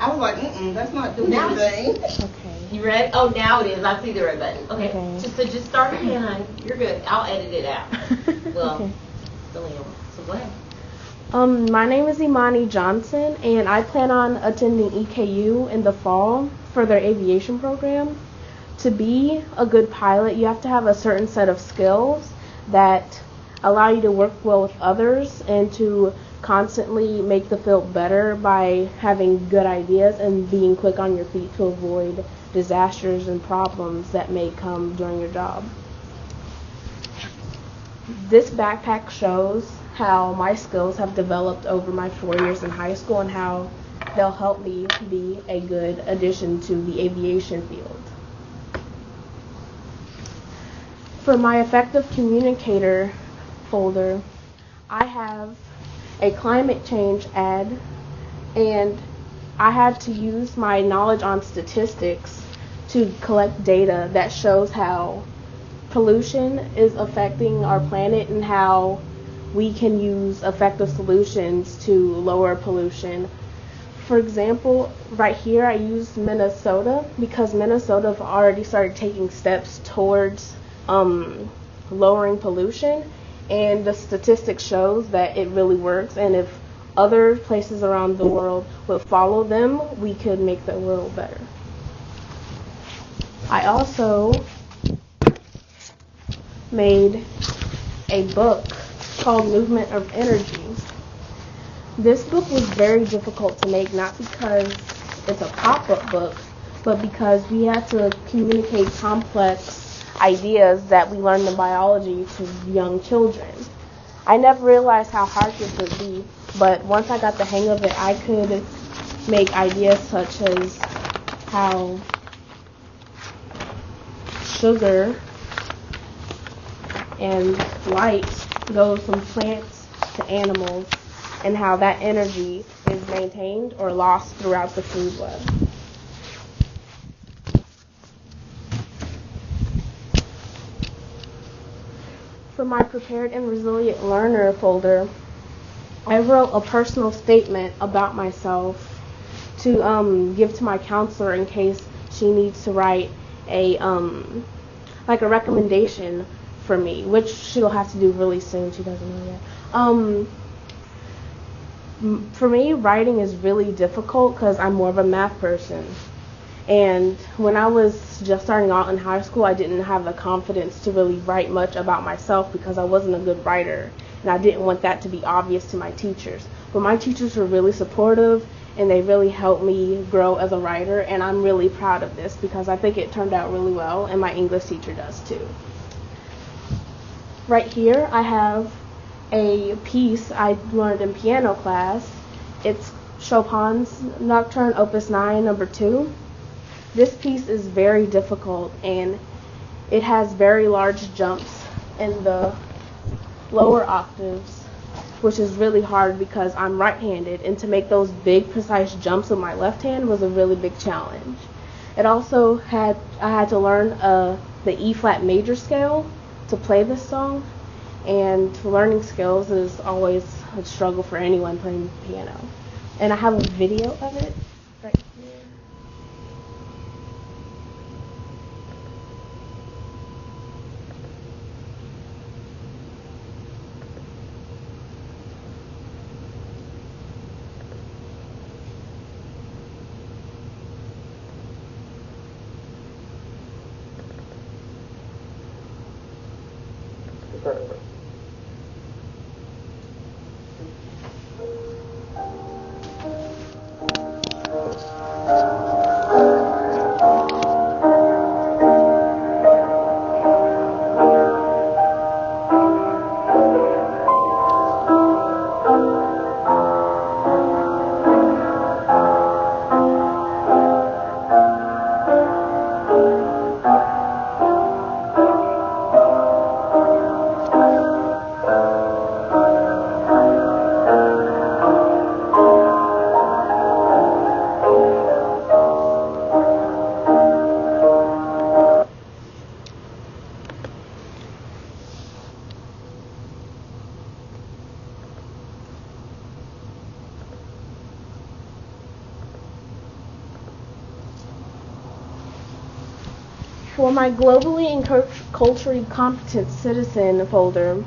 I was like, that's not doing anything. Okay. You ready? Oh, now it is. I see the red button. Okay. So just start again, hon. You're good. I'll edit it out. Well, Okay. so go ahead. My name is ImaniJohnson, and I plan on attending EKU in the fall for their aviation program. To be a good pilot, you have to have a certain set of skills that allow you to work well with others and to constantly make the field better by having good ideas and being quick on your feet to avoid disasters and problems that may come during your job. This backpack shows how my skills have developed over my 4 years in high school and how they'll help me be a good addition to the aviation field. For my effective communicator folder, I have a climate change ad, and I had to use my knowledge on statistics to collect data that shows how pollution is affecting our planet and how we can use effective solutions to lower pollution. For example, right here I used Minnesota because Minnesota have already started taking steps towards lowering pollution, and the statistics shows that it really works, and if other places around the world would follow them, we could make the world better. I also made a book called Movement of Energy. This book was very difficult to make, not because it's a pop-up book, but because we had to communicate complex ideas that we learned in biology to young children. I never realized how hard this would be, but once I got the hang of it, I could make ideas such as how sugar and light goes from plants to animals, and how that energy is maintained or lost throughout the food web. For my Prepared and Resilient Learner folder, I wrote a personal statement about myself to give to my counselor in case she needs to write a recommendation for me, which she'll have to do really soon. She doesn't know yet. For me, writing is really difficult because I'm more of a math person. And when I was just starting out in high school, I didn't have the confidence to really write much about myself because I wasn't a good writer, and I didn't want that to be obvious to my teachers. But my teachers were really supportive, and they really helped me grow as a writer, and I'm really proud of this because I think it turned out really well, and my English teacher does too. Right here, I have a piece I learned in piano class. It's Chopin's Nocturne, Opus 9, number 2. This piece is very difficult, and it has very large jumps in the lower octaves, which is really hard because I'm right-handed, and to make those big, precise jumps with my left hand was a really big challenge. It also I had to learn the E-flat major scale to play this song, and learning skills is always a struggle for anyone playing piano. And I have a video of it right here. For my globally and culturally competent citizen folder,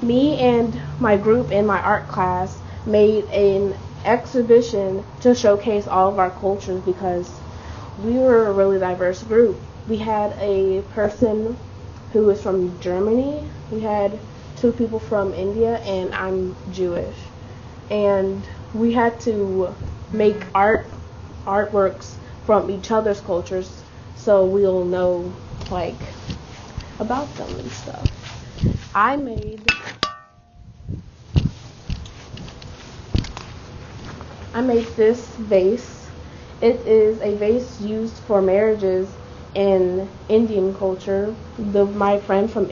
me and my group in my art class made an exhibition to showcase all of our cultures because we were a really diverse group. We had a person who was from Germany, we had 2 people from India, and I'm Jewish. And we had to make artworks from each other's cultures so we'll know like about them and stuff. I made this vase. It is a vase used for marriages in Indian culture. My friend from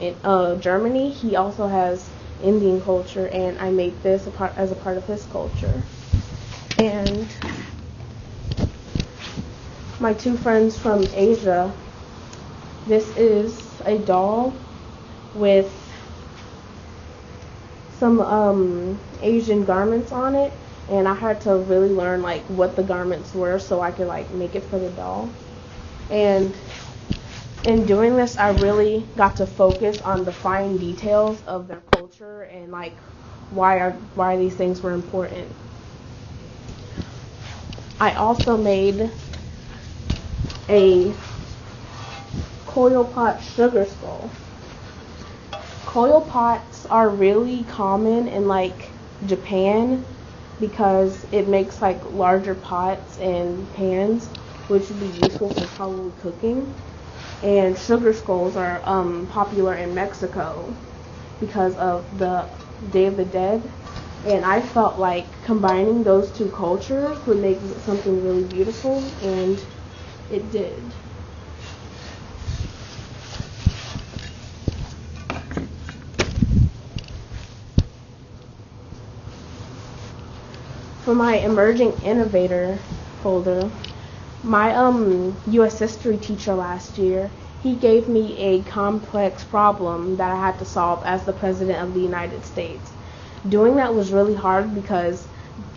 Germany, he also has Indian culture, and I made this as a part of his culture. And my 2 friends from Asia, this is a doll with some Asian garments on it, and I had to really learn like what the garments were so I could like make it for the doll. And in doing this, I really got to focus on the fine details of their culture and like why these things were important. I also made a coil pot sugar skull. Coil pots are really common in like Japan because it makes like larger pots and pans, which would be useful for probably cooking. And sugar skulls are popular in Mexico because of the Day of the Dead. And I felt like combining those 2 cultures would make something really beautiful, and it did. For my emerging innovator folder, my U.S. history teacher last year, he gave me a complex problem that I had to solve as the President of the United States. Doing that was really hard because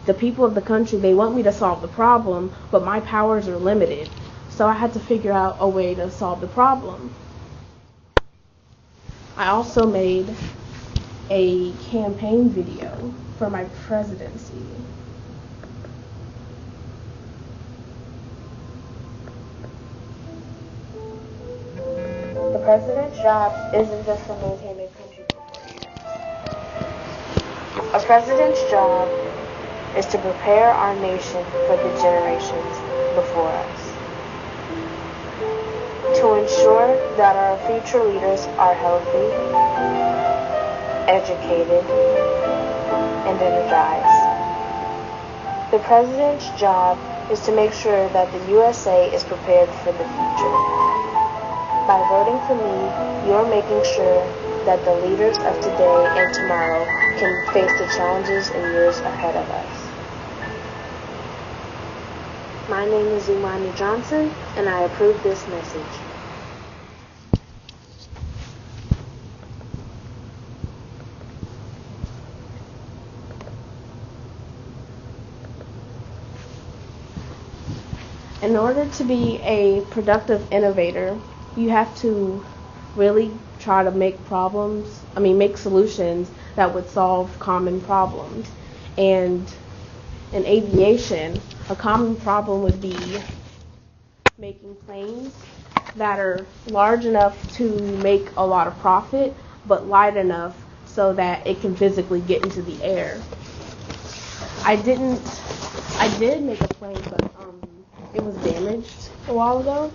the people of the country, they want me to solve the problem, but my powers are limited. So I had to figure out a way to solve the problem. I also made a campaign video for my presidency. The president's job isn't just to maintain a country for 4 years. A president's job is to prepare our nation for the generations before us. To ensure that our future leaders are healthy, educated, and energized. The president's job is to make sure that the USA is prepared for the future. By voting for me, you're making sure that the leaders of today and tomorrow can face the challenges and years ahead of us. My name is ImaniJohnson, and I approve this message. In order to be a productive innovator, you have to really try to make solutions that would solve common problems. And in aviation, a common problem would be making planes that are large enough to make a lot of profit, but light enough so that it can physically get into the air. I did make a plane, but it was damaged a while ago,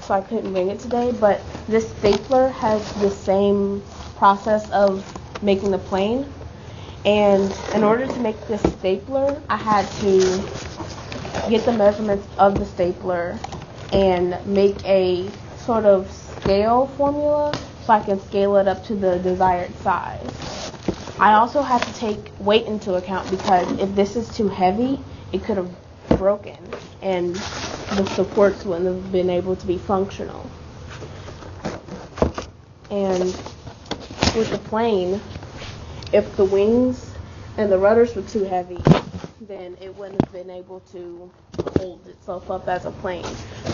so I couldn't bring it today. But this stapler has the same process of making the plane. And in order to make this stapler, I had to get the measurements of the stapler and make a sort of scale formula so I can scale it up to the desired size. I also had to take weight into account because if this is too heavy, it could have broken and the supports wouldn't have been able to be functional. And with the plane, if the wings and the rudders were too heavy, then it wouldn't have been able to hold itself up as a plane.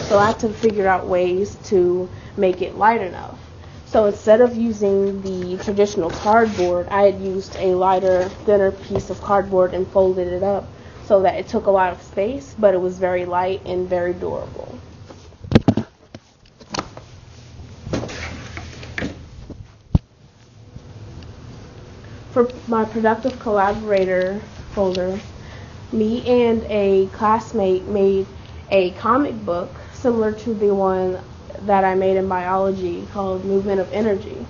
So I had to figure out ways to make it light enough. So instead of using the traditional cardboard, I had used a lighter, thinner piece of cardboard and folded it up so that it took a lot of space, but it was very light and very durable. For my productive collaborator folder, me and a classmate made a comic book similar to the one that I made in biology called Movement of Energy.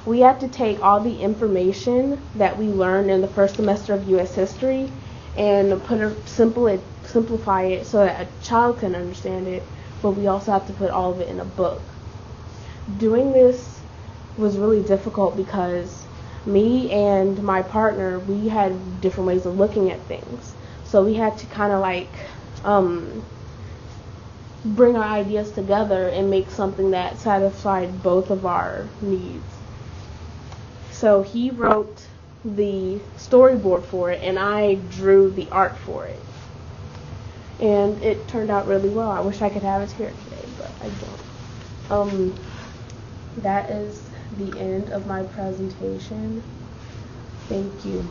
We had to take all the information that we learned in the first semester of U.S. history and simplify it so that a child can understand it, but we also have to put all of it in a book. Doing this was really difficult because me and my partner, we had different ways of looking at things. So we had to kind of like bring our ideas together and make something that satisfied both of our needs. So he wrote the storyboard for it and I drew the art for it. And it turned out really well. I wish I could have it here today, but I don't. That is the end of my presentation. Thank you.